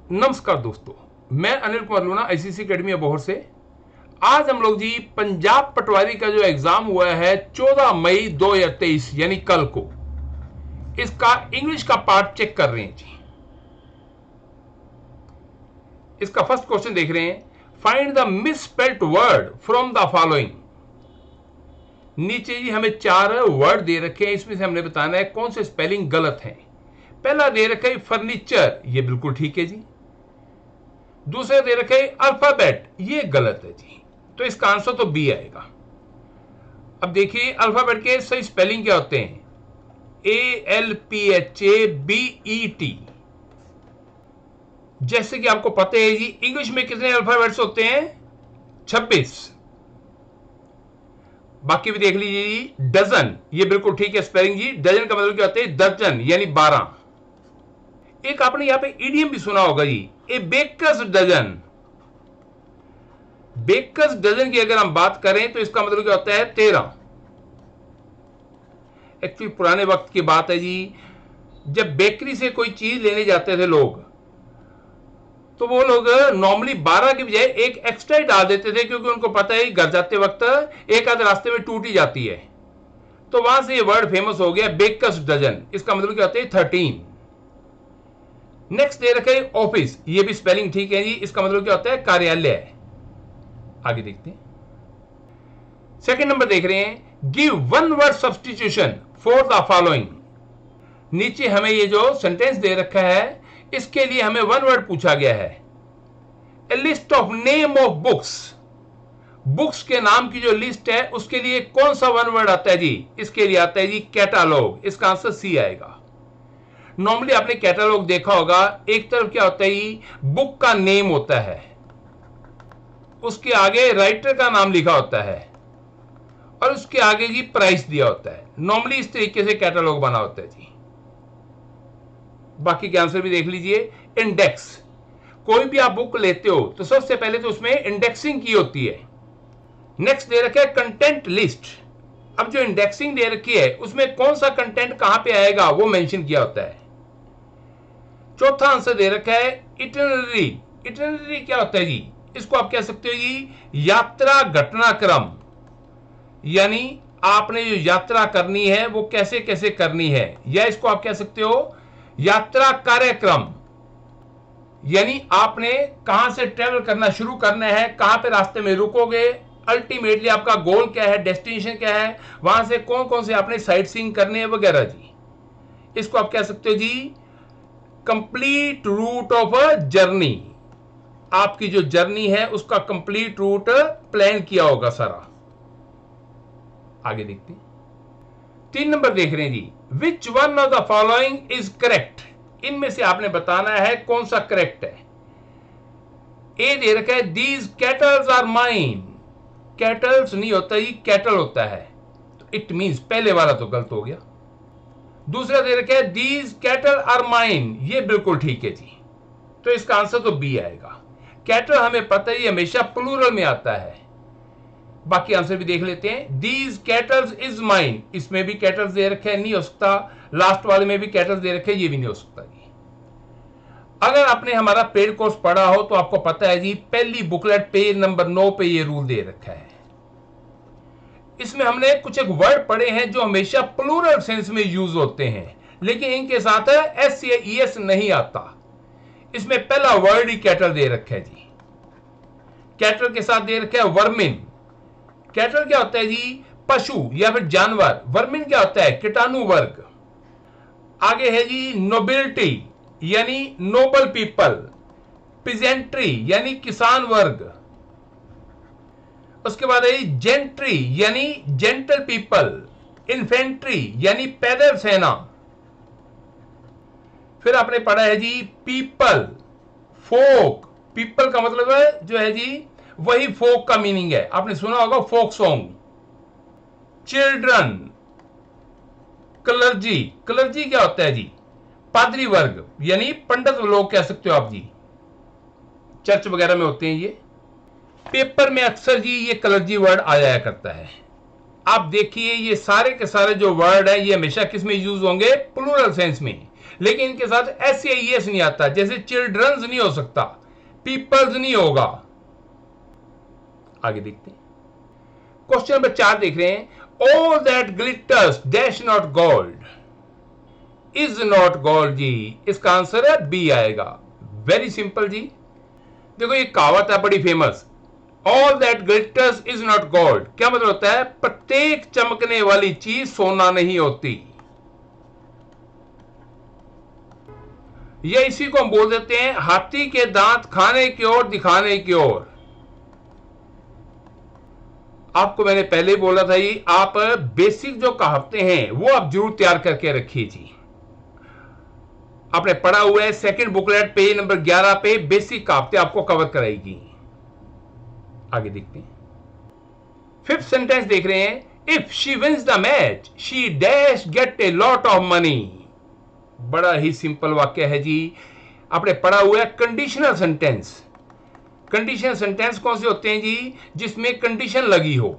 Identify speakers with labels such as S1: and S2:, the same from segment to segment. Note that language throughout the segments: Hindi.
S1: नमस्कार दोस्तों, मैं Anil Kumar Luna ICC academy Abohar से। आज हम लोग जी पंजाब पटवारी का जो एग्जाम हुआ है 14 मई 2023 यानी कल को, इसका इंग्लिश का पार्ट चेक कर रहे हैं जी। इसका फर्स्ट क्वेश्चन देख रहे हैं, find the misspelled word from the following. नीचे जी हमें 4 वर्ड दे रखे हैं, इसमें से हमने बताना है कौन से स्पेलिंग गलत है। पहला दे रखा है फर्नीचर, ये बिल्कुल ठीक है जी। दूसरे दे रखे अल्फाबेट, ये गलत है जी, तो इसका आंसर तो बी आएगा। अब देखिए अल्फाबेट के सही स्पेलिंग क्या होते हैं, ALPHABET। जैसे कि आपको पता है जी इंग्लिश में कितने अल्फाबेट्स होते हैं, 26। बाकी भी देख लीजिए जी, डजन, ये बिल्कुल ठीक है स्पेलिंग जी। डजन का मतलब क्या होता है, दर्जन यानी 12। एक आपने यहां पे इडियम भी सुना होगा जी, ए बेकर्स डजन। बेकर्स डजन की अगर हम बात करें तो इसका मतलब क्या होता है, 13। एक्चुअली पुराने वक्त की बात है जी, जब बेकरी से कोई चीज लेने जाते थे लोग, तो वो लोग नॉर्मली 12 की बजाय एक एक्स्ट्रा ही डाल देते थे, क्योंकि उनको पता है घर जाते वक्त एक आध रास्ते में टूट ही जाती है। तो वहां से ये वर्ड फेमस हो गया, बेकर्स डजन। इसका मतलब क्या होता है, 13। नेक्स्ट दे रखे ऑफिस, ये भी स्पेलिंग ठीक है जी, इसका मतलब क्या होता है, कार्यालय। आगे देखते हैं। सेकंड नंबर देख रहे हैं, give one word substitution for the following. नीचे हमें ये जो सेंटेंस दे रखा है, इसके लिए हमें वन वर्ड पूछा गया है। A list of name of books, books के नाम की जो लिस्ट है उसके लिए कौन सा वन वर्ड आता है जी, इसके लिए आता है जी कैटालॉग। इसका आंसर सी आएगा। नॉर्मली आपने कैटालॉग देखा होगा, एक तरफ क्या होता है, बुक का नेम होता है, उसके आगे राइटर का नाम लिखा होता है, और उसके आगे जी प्राइस दिया होता है। नॉर्मली इस तरीके से कैटालॉग बना होता है जी। बाकी के आंसर भी देख लीजिए। इंडेक्स, कोई भी आप बुक लेते हो तो सबसे पहले तो उसमें इंडेक्सिंग की होती है। नेक्स्ट दे रखा है कंटेंट लिस्ट। अब जो इंडेक्सिंग दे रखी है उसमें कौन सा कंटेंट कहां पे आएगा वो मेंशन किया होता है। चौथा आंसर दे रखा है इटनरी। इटनरी क्या होता है जी, इसको आप कह सकते हो जी यात्रा घटनाक्रम, यानी आपने जो यात्रा करनी है वो कैसे कैसे करनी है, या इसको आप कह सकते हो यात्रा कार्यक्रम, यानी आपने कहां से ट्रेवल करना शुरू करना है, कहां पे रास्ते में रुकोगे, अल्टीमेटली आपका गोल क्या है, डेस्टिनेशन क्या है, वहां से कौन कौन से आपने साइट सीइंग करने हैं वगैरह जी। इसको आप कह सकते हो जी complete route of a journey. आपकी जो जर्नी है उसका कंप्लीट रूट प्लान किया होगा सारा। आगे देखते हैं। 3 नंबर देख रहे हैं जी, which one of the following is correct. इनमें से आपने बताना है कौन सा करेक्ट है। ए दे रखा है these cattles are mine. Cattles नहीं होता जी, कैटल होता है, तो इट मींस पहले वाला तो गलत हो गया। दूसरा दे रखा है दीज कैटल आर माइन, ये बिल्कुल ठीक है जी, तो इसका आंसर तो बी आएगा। कैटल हमें पता है हमेशा प्लूरल में आता है। बाकी आंसर भी देख लेते हैं। दीज कैटल्स इज माइन, इसमें भी कैटल्स दे रखे हैं, नहीं हो सकता। लास्ट वाले में भी कैटल्स दे रखे हैं, ये भी नहीं हो सकता जी। अगर आपने हमारा पेड कोर्स पढ़ा हो तो आपको पता है जी, पहली बुकलेट पेज नंबर 9 पे ये रूल दे रखा है। इसमें हमने कुछ एक वर्ड पढ़े हैं जो हमेशा प्लूरल सेंस में यूज होते हैं, लेकिन इनके साथ एस या ईएस नहीं आता। इसमें पहला वर्ड ही कैटल दे रखा है जी। कैटल के साथ दे रखा है वर्मिन। कैटल क्या होता है जी, पशु या फिर जानवर। वर्मिन क्या होता है, कीटाणु वर्ग। आगे है जी नोबिलिटी यानी नोबल पीपल। पिजेंट्री यानी किसान वर्ग। उसके बाद है जेंट्री यानी जेंटल पीपल। इन्फेंट्री यानी पैदल सेना। फिर आपने पढ़ा है जी पीपल, फोक। पीपल का मतलब है जो है जी वही फोक का मीनिंग है, आपने सुना होगा folk song. Children, clergy. Clergy क्या होता है जी, पादरी वर्ग, यानी पंडित लोग कह सकते हो आप जी, चर्च वगैरह में होते हैं ये। पेपर में अक्सर जी ये क्लर्जी वर्ड आ जाया करता है। आप देखिए ये सारे के सारे जो वर्ड है ये हमेशा किस में यूज होंगे, प्लूरल सेंस में। लेकिन इनके साथ SAES नहीं आता, जैसे चिल्ड्रंस नहीं हो सकता, पीपल्स नहीं होगा। आगे देखते हैं, क्वेश्चन नंबर 4 देख रहे हैं। All that glitters dash not gold is not gold जी, इसका आंसर है बी आएगा। वेरी सिंपल जी। देखो ये कहावत है बड़ी famous, all that glitters is not gold, क्या मतलब होता है? प्रत्येक चमकने वाली चीज सोना नहीं होती। ये इसी को हम बोल देते हैं हाथी के दांत खाने की ओर दिखाने की ओर। आपको मैंने पहले ही बोला था जी, आप बेसिक जो कहावतें हैं वो आप जरूर तैयार करके रखिए जी। आपने पढ़ा हुआ है सेकंड बुकलेट पेज नंबर 11 पे बेसिक कहावतें आपको कवर कराएगी। आगे देखते हैं, फिफ्थ सेंटेंस देख रहे हैं। If she wins the match she dash get a lot of money. बड़ा ही सिंपल वाक्य है जी। आपने पढ़ा हुआ है कंडीशनल सेंटेंस। कंडीशनल सेंटेंस कौन से होते हैं जी? जिसमें कंडीशन लगी हो,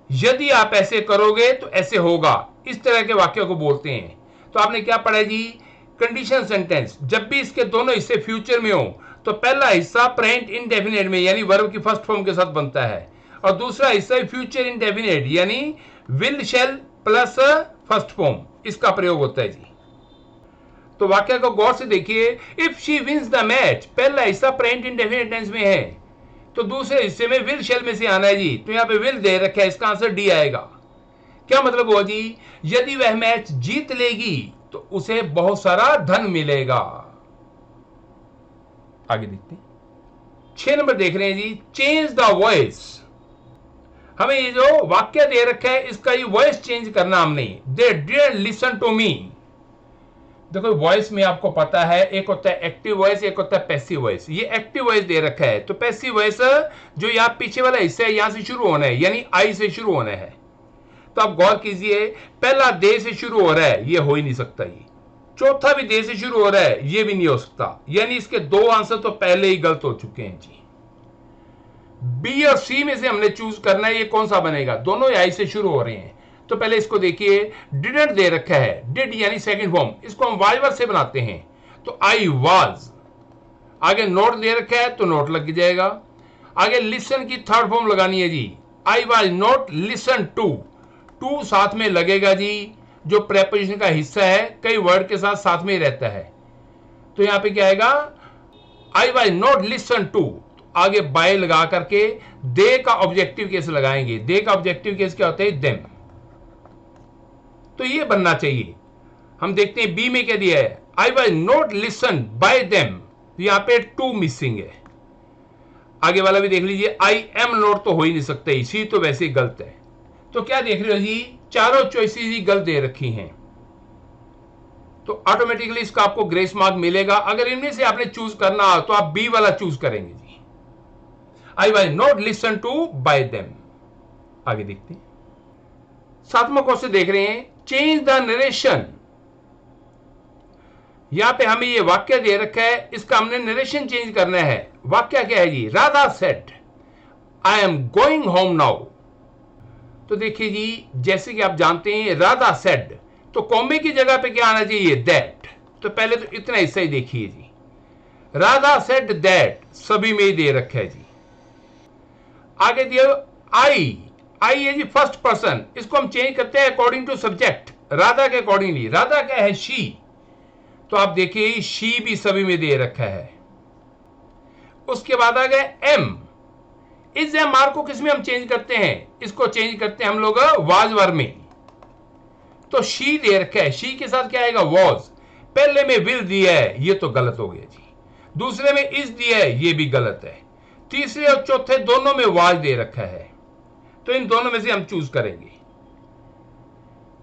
S1: यदि आप ऐसे करोगे तो ऐसे होगा, इस तरह के वाक्य को बोलते हैं। तो आपने क्या पढ़ा जी? कंडीशनल सेंटेंस जब भी इसके दोनों हिस्से फ्यूचर में हो तो पहला हिस्सा प्रेजेंट इंडेफिनिट में यानी वर्ब की फर्स्ट फॉर्म के साथ बनता है, और दूसरा हिस्सा फ्यूचर इंडेफिनिट यानी will shell plus first form, इसका प्रयोग होता है जी। तो वाक्य को गौर से देखिए। If she wins the match, पहला हिस्सा प्रेजेंट इंडेफिनिट टेंस में है, तो दूसरे हिस्से में विल शैल में से आना है जी। तो यहां पे विल दे रखा है, इसका आंसर डी आएगा। क्या मतलब हुआ जी? यदि वह मैच जीत लेगी तो उसे बहुत सारा धन मिलेगा। आगे देखते हैं, 6 नंबर देख रहे हैं जी। Change the voice. हमें ये जो वाक्य दे रखा है इसका ये वॉइस चेंज करना हमने। They didn't listen to me. देखो वॉइस में आपको पता है एक होता है एक्टिव वॉइस, एक होता है पैसिव वॉइस। ये एक्टिव वॉइस दे रखा है, तो पैसिव वॉइस जो यहां पीछे वाला हिस्सा है यहां से शुरू होना है, यानी आई से शुरू होना है। तो आप गौर कीजिए, पहला दे से शुरू हो रहा है, ये हो ही नहीं सकता। ये चौथा भी दे से शुरू हो रहा है, ये भी नहीं हो सकता, यानी इसके दो आंसर तो पहले ही गलत हो चुके हैं जी। बी और सी में से हमने चूज करना है, ये कौन सा बनेगा? दोनों आई से शुरू हो रहे हैं। तो पहले इसको देखिए, डिडंट दे रखा है, डिड यानी सेकंड फॉर्म, इसको हम वाई वर्ब से बनाते हैं, तो आई वाज। आगे नोट दे रखा है तो नोट लग जाएगा। आगे लिसन की थर्ड फॉर्म लगानी है जी, I was not listen to. To साथ में लगेगा जी, जो प्रेपोजिशन का हिस्सा है कई वर्ड के साथ साथ में ही रहता है। तो यहां पे क्या आएगा? I was not listen to. आगे बाय लगा करके दे का ऑब्जेक्टिव केस लगाएंगे। दे का ऑब्जेक्टिव केस क्या होता है? देम। तो ये बनना चाहिए। हम देखते हैं बी में क्या दिया है, आई was not listen bye them, यहां पे टू मिसिंग है। आगे वाला भी देख लीजिए, आई एम नॉट तो हो ही नहीं सकता, इसी तो वैसे ही गलत है। तो क्या देख रहे हो जी? चारों चॉइसेस ही गलत दे रखी हैं, तो ऑटोमेटिकली इसका आपको ग्रेस मार्क मिलेगा। अगर इनमें से आपने चूज करना हो तो आप बी वाला चूज करेंगे जी, I was not listen to by them. आगे देखते हैं, 7वां क्वेश्चन देख रहे हैं। Change the narration. यहां पे हमें ये वाक्य दे रखा है, इसका हमने नरेशन चेंज करना है। वाक्य क्या है जी? Radha said I am going home now. तो देखिए जी, जैसे कि आप जानते हैं राधा सेड, तो कॉमे की जगह पे क्या आना चाहिए? दैट। तो पहले तो इतना हिस्सा ही देखिए जी, राधा सेड दैट सभी में ही दे रखा है जी। आगे दिया आई, आई है जी फर्स्ट पर्सन, इसको हम चेंज करते हैं अकॉर्डिंग टू सब्जेक्ट, राधा के अकॉर्डिंगली। राधा क्या है? शी। तो आप देखिए शी भी सभी में दे रखा है। उसके बाद आ गया एम। इस एम आर को किसमें हम चेंज करते हैं? इसको चेंज करते हैं हम लोग वाज वर्ब में। तो शी दे रखा है, शी के साथ क्या आएगा? वॉज। पहले में विल दिया है, ये तो गलत हो गया जी। दूसरे में इज दिया है, ये भी गलत है। तीसरे और चौथे दोनों में वाज दे रखा है, तो इन दोनों में से हम चूज करेंगे।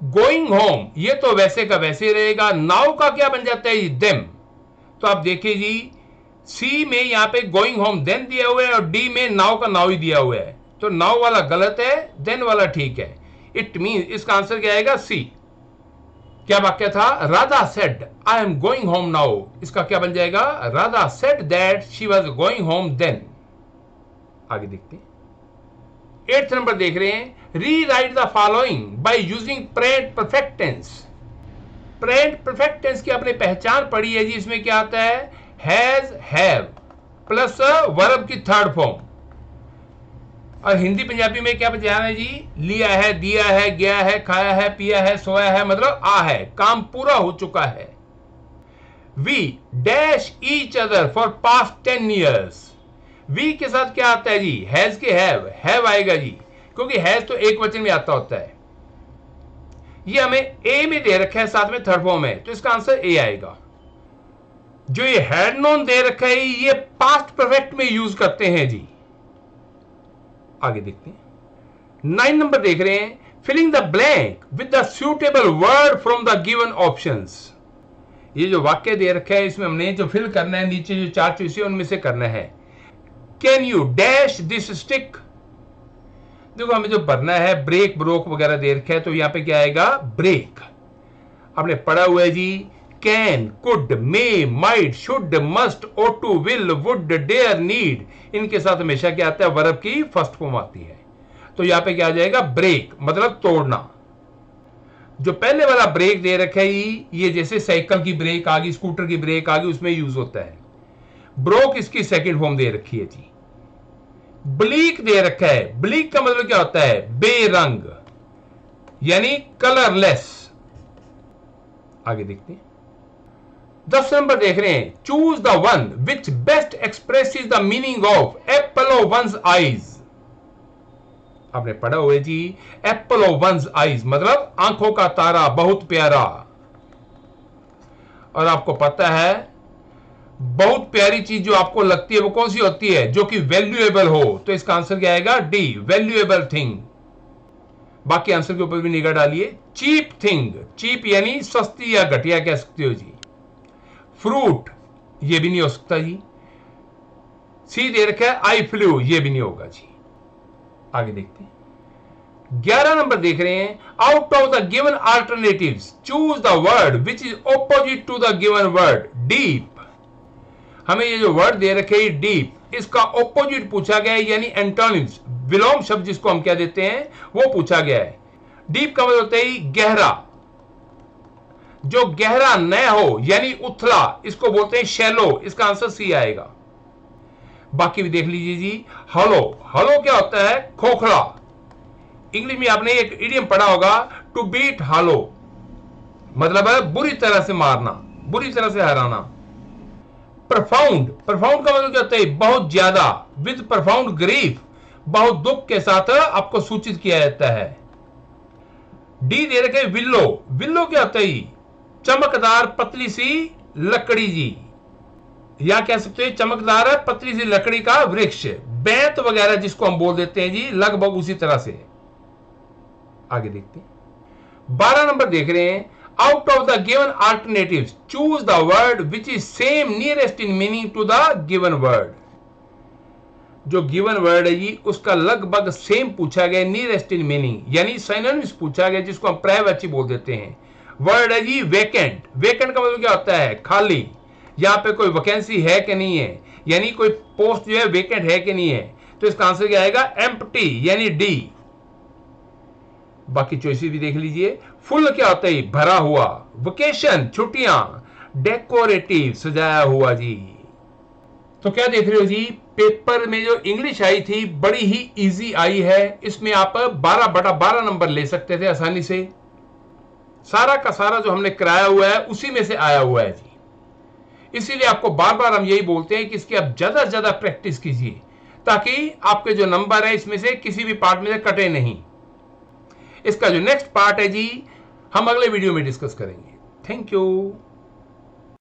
S1: गोइंग होम, ये तो वैसे का वैसे रहेगा। नाउ का क्या बन जाता है? देम। तो आप देखिए जी, सी में यहां पे गोइंग होम देन दिया हुआ है, और डी में नाउ का नाउ ही दिया हुआ है। तो नाउ वाला गलत है, देन वाला ठीक है। इट मीन इसका आंसर क्या आएगा? सी। क्या वाक्य था? Radha said I am going home now, इसका क्या बन जाएगा? Radha said that she was going home then. आगे देखते हैं, 8th नंबर देख रहे हैं। Rewrite the following by using present perfect tense. Present perfect tense की आपने पहचान पड़ी है जी। इसमें क्या आता है, हैज, हैव प्लस वर्ब की थर्ड फॉर्म। और हिंदी पंजाबी में क्या पहचान है जी, लिया है, दिया है, गया है, खाया है, पिया है, सोया है, मतलब आ है, काम पूरा हो चुका है। We dash each other for past 10 years। We के साथ क्या आता है जी, हैज के हैव आएगा जी, क्योंकि हैज तो एक वचन में आता होता है। ये हमें ए में दे रखा है, साथ में थर्ड फॉर्म है, तो इसका आंसर ए आएगा। जो ये हैड नोन दे रखा है ये पास्ट परफेक्ट में यूज करते हैं जी। आगे देखते हैं, 9 नंबर देख रहे हैं, filling the blank with the suitable word from the given options. ये जो वाक्य दे रखा है इसमें हमने जो फिल करना है, नीचे जो 4 चॉइस है उनमें से करना है। Can you dash this stick. देखो हमें जो भरना है ब्रेक, ब्रोक वगैरह दे रखा है, तो यहां पे क्या आएगा, ब्रेक। आपने पढ़ा हुआ है जी, can, could, may, might, should, must, ought to, will, would, dare, need, इनके साथ हमेशा क्या आता है, वर्ब की फर्स्ट फॉर्म आती है। तो यहां पे क्या आ जाएगा, ब्रेक, मतलब तोड़ना। जो पहले वाला ब्रेक दे रखा है ये जैसे साइकिल की ब्रेक आ गई, स्कूटर की ब्रेक आ गई, उसमें यूज होता है। ब्रोक इसकी सेकंड फॉर्म दे रखी है जी। ब्लीक दे रखा है, ब्लीक का मतलब क्या होता है, बेरंग, यानी कलरलेस। आगे देखते हैं, 10 नंबर देख रहे हैं, choose the one which best expresses the meaning of apple of one's eyes. आपने पढ़ा हुआ है जी, एप्पल ऑफ वंस आईज मतलब आंखों का तारा, बहुत प्यारा। और आपको पता है बहुत प्यारी चीज जो आपको लगती है वो कौन सी होती है, जो कि वैल्यूएबल हो। तो इसका आंसर क्या आएगा, डी, वैल्यूएबल थिंग। बाकी आंसर के ऊपर भी निगाह डालिए। चीप थिंग, चीप यानी सस्ती या घटिया कह सकते हो जी। फ्रूट ये भी नहीं हो सकता जी। सी दे रखा है, आई फ्लू, ये भी नहीं होगा जी। आगे देखते हैं, 11 नंबर देख रहे हैं, out of the given alternatives choose the word which is opposite to the given word. Deep, हमें ये जो वर्ड दे रखे हैं डीप, इसका ऑपोजिट पूछा गया है, यानी एंटोनिम्स, विलोम शब्द जिसको हम क्या देते हैं वो पूछा गया है। डीप का मतलब होता है गहरा, जो गहरा न हो यानी उथला, इसको बोलते हैं शैलो। इसका आंसर सी आएगा। बाकी भी देख लीजिए जी। हलो, हलो क्या होता है, खोखला। इंग्लिश में आपने एक इडियम पढ़ा होगा, टू बीट हलो, मतलब है बुरी तरह से मारना, बुरी तरह से हराना। प्रफाउंड, प्रफाउंड का मतलब क्या होता है, बहुत ज्यादा। विद प्रफाउंड ग्रीफ, बहुत दुख के साथ आपको सूचित किया जाता है। डी दे रखे विल्लो, विल्लो क्या होता है, चमकदार पतली सी लकड़ी जी, या कह सकते हैं चमकदार पतली सी लकड़ी का वृक्ष, बैंत वगैरह जिसको हम बोल देते हैं जी, लगभग उसी तरह से। आगे देखते हैं, 12 नंबर देख रहे हैं, out of the given alternatives choose the word which is same nearest in meaning to the given word. जो गिवन वर्ड है जी उसका लगभग सेम पूछा गया, नियरेस्ट इन मीनिंग, यानी सिनोनिम्स पूछा गया, जिसको हम पर्यायवाची बोल देते हैं। वर्ड है जी वेकेंट, वेकेंट का मतलब क्या होता है, खाली। यहां पे कोई वैकेंसी है कि नहीं है, यानी कोई पोस्ट जो है वेकेंट है कि नहीं है। तो इसका आंसर क्या आएगा, एम्प्टी, यानी डी। बाकी चॉइसेस भी देख लीजिए। फुल क्या होता है, भरा हुआ। वेकेशन, छुट्टियां। डेकोरेटिव, सजाया हुआ जी। तो क्या देख रहे हो जी, पेपर में जो इंग्लिश आई थी बड़ी ही इजी आई है। इसमें आप 12/12 नंबर ले सकते थे आसानी से। सारा का सारा जो हमने कराया हुआ है उसी में से आया हुआ है जी। इसीलिए आपको बार बार हम यही बोलते हैं कि इसकी आप ज्यादा से ज्यादा प्रैक्टिस कीजिए, ताकि आपके जो नंबर है इसमें से किसी भी पार्ट में से कटे नहीं। इसका जो नेक्स्ट पार्ट है जी हम अगले वीडियो में डिस्कस करेंगे। Thank you.